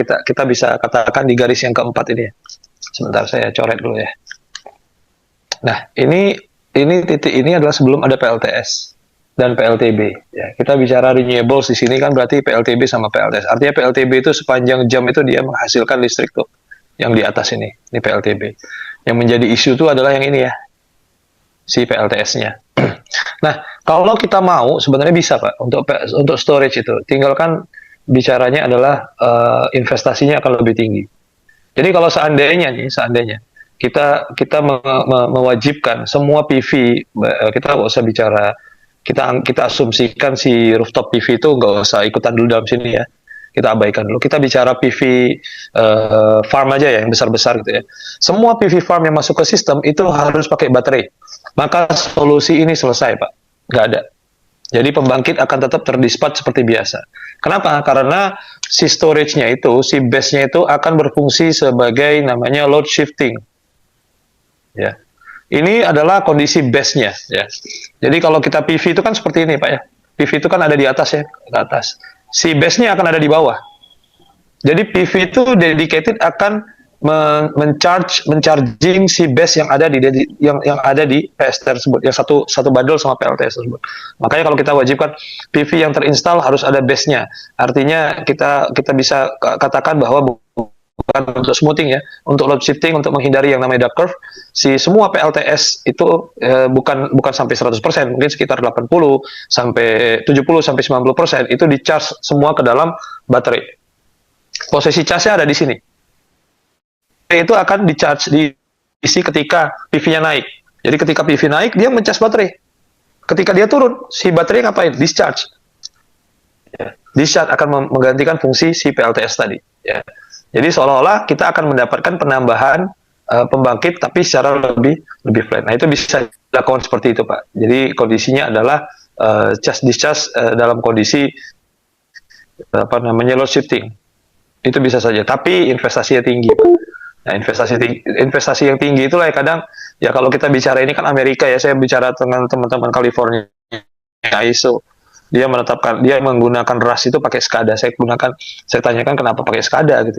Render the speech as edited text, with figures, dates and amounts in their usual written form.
kita bisa katakan di garis yang keempat ini ya. Sebentar saya coret dulu ya. Nah, ini titik ini adalah sebelum ada PLTS dan PLTB. Ya, kita bicara renewables di sini kan berarti PLTB sama PLTS. Artinya PLTB itu sepanjang jam itu dia menghasilkan listrik tuh. Yang di atas ini PLTB. Yang menjadi isu itu adalah yang ini ya, si PLTS-nya. Nah, kalau kita mau sebenarnya bisa Pak untuk storage itu. Tinggal kan bicaranya adalah investasinya akan lebih tinggi. Jadi kalau seandainya kita mewajibkan semua PV, kita nggak usah bicara, kita asumsikan si rooftop PV itu nggak usah ikutan dulu dalam sini ya, kita abaikan dulu. Kita bicara PV farm aja ya, yang besar-besar gitu ya. Semua PV farm yang masuk ke sistem itu harus pakai baterai. Maka solusi ini selesai Pak, nggak ada. Jadi pembangkit akan tetap terdispatch seperti biasa. Kenapa? Karena si storage-nya itu, si base-nya itu akan berfungsi sebagai namanya load shifting. Ya. Ini adalah kondisi base-nya ya. Jadi kalau kita PV itu kan seperti ini Pak ya. PV itu kan ada di atas ya, ke atas. Si base-nya akan ada di bawah. Jadi PV itu dedicated akan mencharging si base yang ada di PS tersebut, yang satu bundle sama PLTS tersebut. Makanya kalau kita wajibkan PV yang terinstall harus ada base-nya. Artinya kita bisa katakan bahwa bukan untuk smoothing ya, untuk load shifting, untuk menghindari yang namanya duck curve, si semua PLTS itu bukan sampai 100%, mungkin sekitar 80 sampai 70 sampai 90% itu di charge semua ke dalam baterai. Posisi charge-nya ada di sini. Itu akan diisi ketika PV-nya naik. Jadi ketika PV naik, dia mencas baterai. Ketika dia turun, si baterai ngapain? Discharge. Ya. Discharge akan menggantikan fungsi si PLTS tadi. Ya. Jadi seolah-olah kita akan mendapatkan penambahan pembangkit, tapi secara lebih flat. Nah itu bisa dilakukan seperti itu Pak. Jadi kondisinya adalah discharge dalam kondisi load shifting. Itu bisa saja. Tapi investasinya tinggi Pak. Nah, investasi yang tinggi itulah ya kadang ya kalau kita bicara ini kan Amerika ya, saya bicara dengan teman-teman California ISO, dia menggunakan RAS itu pakai SCADA. Saya tanyakan kenapa pakai SCADA gitu.